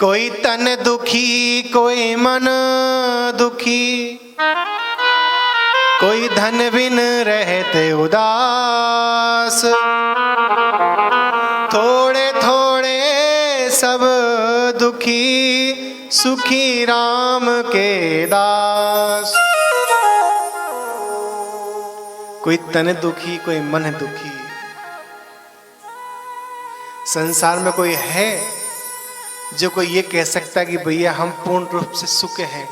कोई तन दुखी कोई मन दुखी, कोई धन बिन रहते उदास, थोड़े थोड़े सब दुखी सुखी राम के दास। कोई तन दुखी कोई मन दुखी। संसार में कोई है जो कोई ये कह सकता है कि भैया हम पूर्ण रूप से सुख हैं,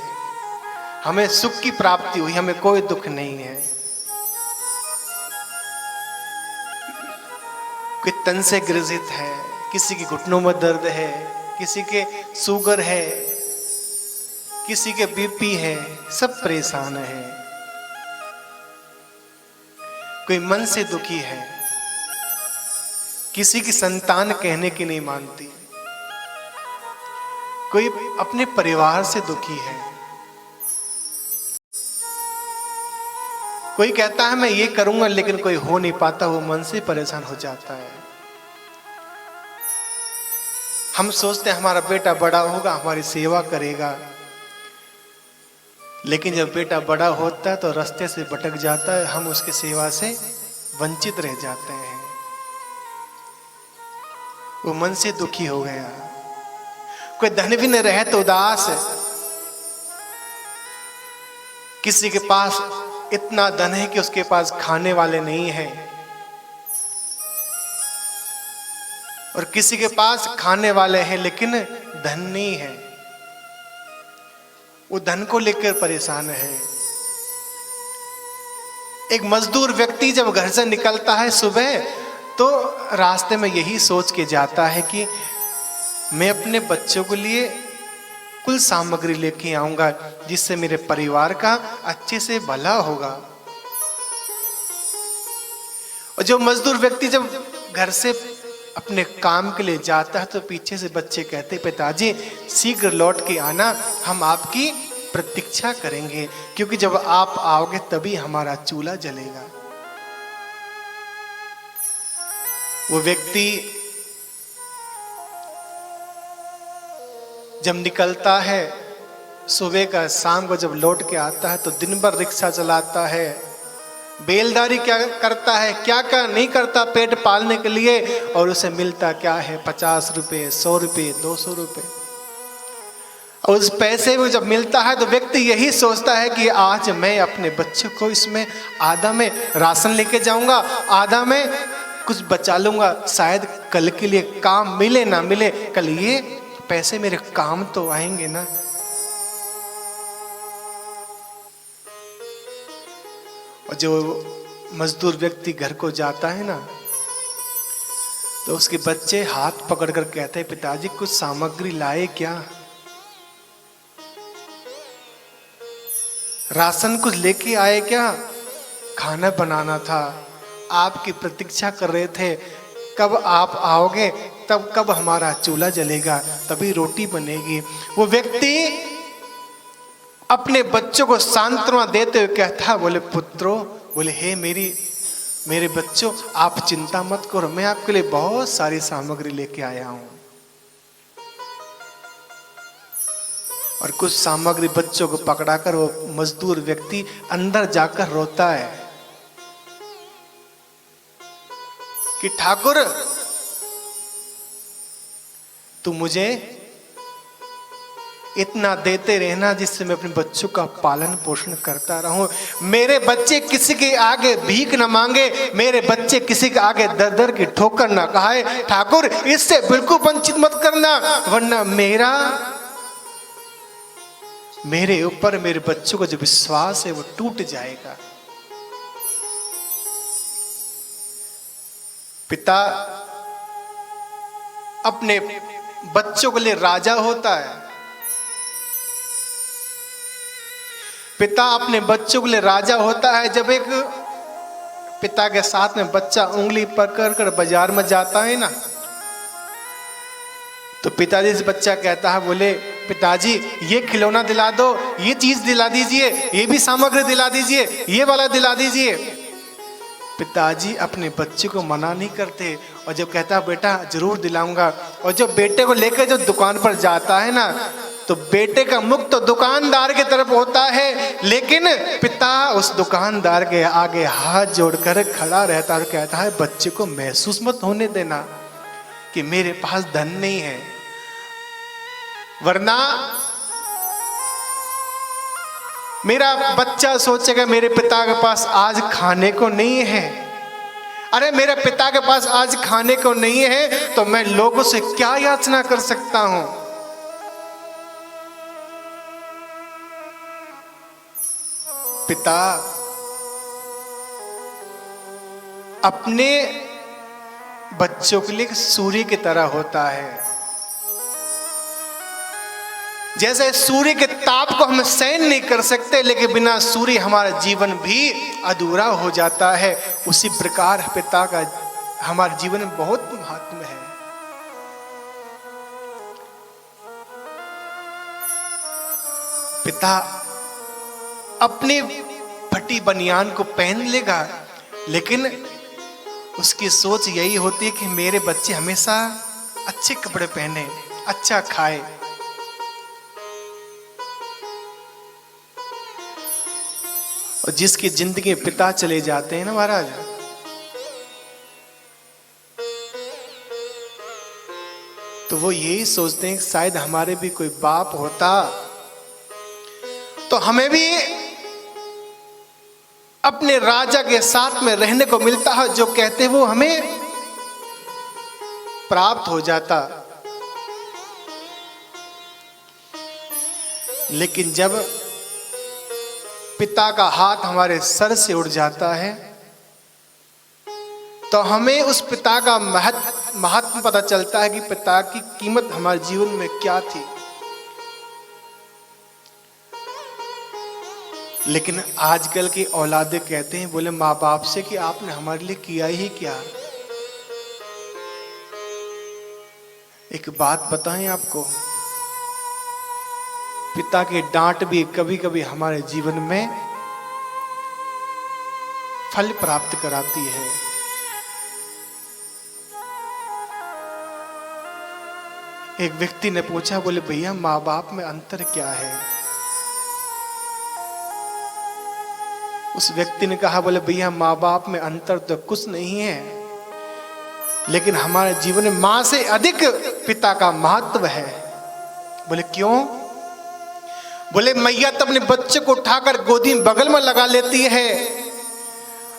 हमें सुख की प्राप्ति हुई, हमें कोई दुख नहीं है। कोई तन से ग्रसित है, किसी की घुटनों में दर्द है, किसी के शुगर है, किसी के बीपी है, सब परेशान है। कोई मन से दुखी है, किसी की संतान कहने की नहीं मानती, कोई अपने परिवार से दुखी है, कोई कहता है मैं ये करूंगा लेकिन कोई हो नहीं पाता, वो मन से परेशान हो जाता है। हम सोचते हैं हमारा बेटा बड़ा होगा हमारी सेवा करेगा, लेकिन जब बेटा बड़ा होता है तो रास्ते से भटक जाता है, हम उसकी सेवा से वंचित रह जाते हैं। वो मन से दुखी हो गया। कोई धन भी न रहे तो उदास है। किसी के पास इतना धन है कि उसके पास खाने वाले नहीं है, और किसी के पास खाने वाले हैं लेकिन धन नहीं है, वो धन को लेकर परेशान है। एक मजदूर व्यक्ति जब घर से निकलता है सुबह, तो रास्ते में यही सोच के जाता है कि मैं अपने बच्चों के लिए कुल सामग्री लेके आऊंगा जिससे मेरे परिवार का अच्छे से भला होगा। और जो मजदूर व्यक्ति जब घर से अपने काम के लिए जाता है तो पीछे से बच्चे कहते, पिताजी शीघ्र लौट के आना, हम आपकी प्रतीक्षा करेंगे, क्योंकि जब आप आओगे तभी हमारा चूल्हा जलेगा। वो व्यक्ति जब निकलता है सुबह का, शाम को जब लौट के आता है तो दिन भर रिक्शा चलाता है, बेलदारी क्या करता है, क्या क्या नहीं करता पेट पालने के लिए, और उसे मिलता क्या है 50 रुपये, 100 रुपये, 200 रुपये। और उस पैसे में जब मिलता है तो व्यक्ति यही सोचता है कि आज मैं अपने बच्चों को इसमें आधा में राशन लेके जाऊंगा, आधा में कुछ बचा लूंगा, शायद कल के लिए काम मिले ना मिले, कल ये पैसे मेरे काम तो आएंगे ना। और जो मजदूर व्यक्ति घर को जाता है ना, तो उसके बच्चे हाथ पकड़कर कहते हैं, पिताजी कुछ सामग्री लाए क्या, राशन कुछ लेके आए क्या, खाना बनाना था, आपकी प्रतीक्षा कर रहे थे, कब आप आओगे, तब कब हमारा चूल्हा जलेगा, तभी रोटी बनेगी। वो व्यक्ति अपने बच्चों को सांत्वना देते हुए कहता है, बोले पुत्रों, बोले हे मेरे बच्चों, आप चिंता मत करो, मैं आपके लिए बहुत सारी सामग्री लेके आया हूं। और कुछ सामग्री बच्चों को पकड़ाकर वो मजदूर व्यक्ति अंदर जाकर रोता है कि ठाकुर तू मुझे इतना देते रहना जिससे मैं अपने बच्चों का पालन पोषण करता रहूं। मेरे बच्चे किसी के आगे भीख न मांगे, मेरे बच्चे किसी के आगे दर दर की ठोकर न खाए। ठाकुर इससे बिल्कुल वंचित मत करना, वरना मेरे ऊपर मेरे बच्चों का जो विश्वास है वो टूट जाएगा। पिता अपने बच्चों के लिए राजा होता है, पिता अपने बच्चों के लिए राजा होता है। जब एक पिता के साथ में बच्चा उंगली पकड़ कर बाजार में जाता है ना, तो पिताजी से बच्चा कहता है, बोले पिताजी ये खिलौना दिला दो, ये चीज दिला दीजिए, ये भी सामग्री दिला दीजिए, ये वाला दिला दीजिए। पिताजी अपने बच्चे को मना नहीं करते, और जब कहता है बेटा जरूर दिलाऊंगा, और जब बेटे को लेकर जो दुकान पर जाता है ना, तो बेटे का मुख तो दुकानदार की तरफ होता है, लेकिन पिता उस दुकानदार के आगे हाथ जोड़कर खड़ा रहता है और कहता है बच्चे को महसूस मत होने देना कि मेरे पास धन नहीं है, वरना मेरा बच्चा सोचेगा मेरे पिता के पास आज खाने को नहीं है। अरे मेरे पिता के पास आज खाने को नहीं है तो मैं लोगों से क्या याचना कर सकता हूं। पिता अपने बच्चों के लिए सूर्य की तरह होता है। जैसे सूर्य के ताप को हम सहन नहीं कर सकते, लेकिन बिना सूर्य हमारा जीवन भी अधूरा हो जाता है, उसी प्रकार पिता का हमारे जीवन में बहुत महत्व है। पिता अपनी फटी बनियान को पहन लेगा, लेकिन उसकी सोच यही होती है कि मेरे बच्चे हमेशा अच्छे कपड़े पहने, अच्छा खाए। और जिसकी जिंदगी में पिता चले जाते हैं ना महाराज, तो वो यही सोचते हैं कि शायद हमारे भी कोई बाप होता तो हमें भी अपने राजा के साथ में रहने को मिलता है, जो कहते हैं वो हमें प्राप्त हो जाता। लेकिन जब पिता का हाथ हमारे सर से उड़ जाता है तो हमें उस पिता का महत्व पता चलता है कि पिता की कीमत हमारे जीवन में क्या थी। लेकिन आजकल की औलादे कहते हैं, बोले माँ बाप से कि आपने हमारे लिए किया ही क्या। एक बात बताएं आपको, पिता की डांट भी कभी कभी हमारे जीवन में फल प्राप्त कराती है। एक व्यक्ति ने पूछा, बोले भैया माँ बाप में अंतर क्या है। उस व्यक्ति ने कहा, बोले भैया माँ बाप में अंतर तो कुछ नहीं है, लेकिन हमारे जीवन में माँ से अधिक पिता का महत्व है। बोले क्यों? बोले मैया तो अपने बच्चे को उठाकर गोदी में बगल में लगा लेती है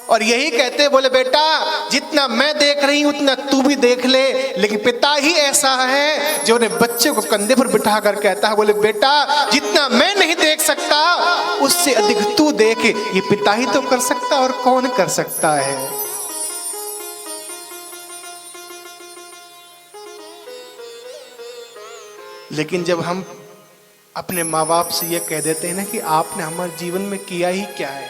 और यही कहते हैं, बोले बेटा जितना मैं देख रही हूं उतना तू भी देख ले। लेकिन पिता ही ऐसा है जो अपने बच्चे को कंधे पर बिठा कर कहता है, बोले बेटा जितना मैं नहीं देख सकता उससे अधिक तू देख। ये पिता ही तो कर सकता, और कौन कर सकता है। लेकिन जब हम अपने माँ बाप से ये कह देते हैं ना कि आपने हमारे जीवन में किया ही क्या है,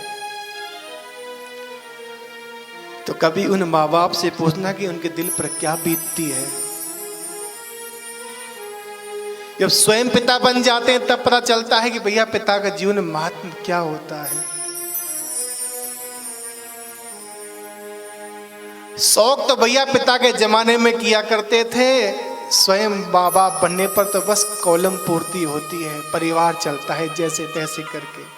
तो कभी उन माँ बाप से पूछना कि उनके दिल पर क्या बीतती है। जब स्वयं पिता बन जाते हैं तब पता चलता है कि भैया पिता का जीवन में महत्व क्या होता है। शौक तो भैया पिता के जमाने में किया करते थे, स्वयं माँ बाप बनने पर तो बस कॉलम पूर्ति होती है, परिवार चलता है जैसे तैसे करके।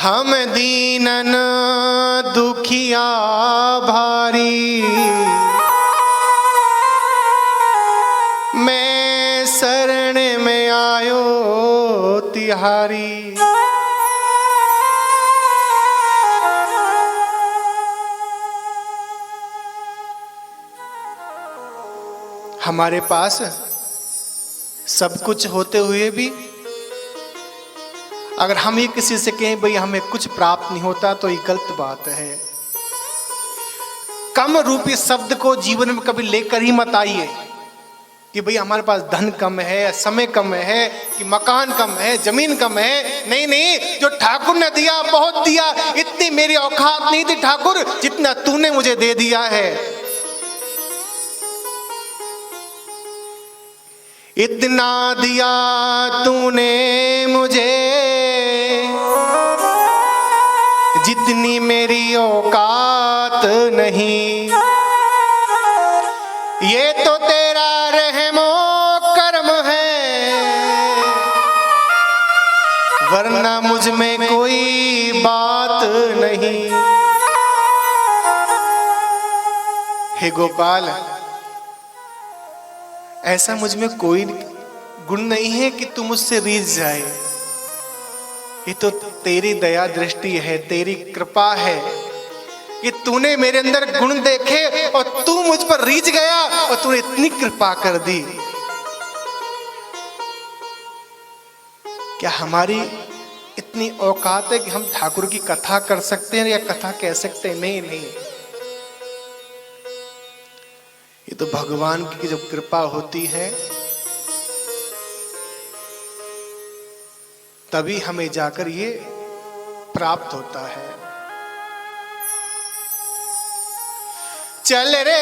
हम दीनन दुखिया भारी, मैं शरण में आयो तिहारी। हमारे पास सब कुछ होते हुए भी अगर हम ये किसी से कहें भाई हमें कुछ प्राप्त नहीं होता, तो ये गलत बात है। कम रूपी शब्द को जीवन में कभी लेकर ही मत आइए कि भाई हमारे पास धन कम है, समय कम है, कि मकान कम है, जमीन कम है। नहीं नहीं, जो ठाकुर ने दिया बहुत दिया, इतनी मेरी औकात नहीं थी ठाकुर जितना तूने मुझे दे दिया है। इतना दिया तूने मुझे जितनी मेरी औकात नहीं, ये तो तेरा रहमो करम है, वरना मुझ में कोई बात नहीं। हे गोपाल, ऐसा मुझ में कोई गुण नहीं है कि तू मुझसे रीझ जाए। ये तो तेरी दया दृष्टि है, तेरी कृपा है कि तूने मेरे अंदर गुण देखे और तू मुझ पर रीझ गया और तूने इतनी कृपा कर दी। क्या हमारी इतनी औकात है कि हम ठाकुर की कथा कर सकते हैं या कथा कह सकते हैं? नहीं नहीं, ये तो भगवान की जब कृपा होती है तभी हमें जाकर ये प्राप्त होता है। चल रे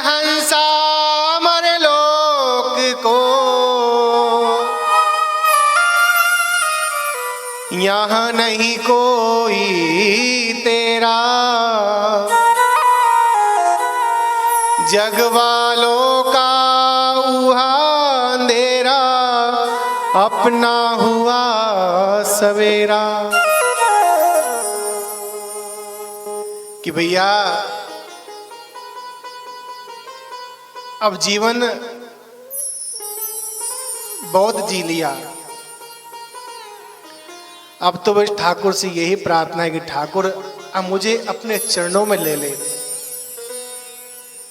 हंसा मर लोक को, यहाँ नहीं कोई तेरा, जग वालों का उहा अंधेरा, अपना हुआ सवेरा। कि भैया अब जीवन बहुत जी लिया, अब तो बस ठाकुर से यही प्रार्थना है कि ठाकुर अब मुझे अपने चरणों में ले ले।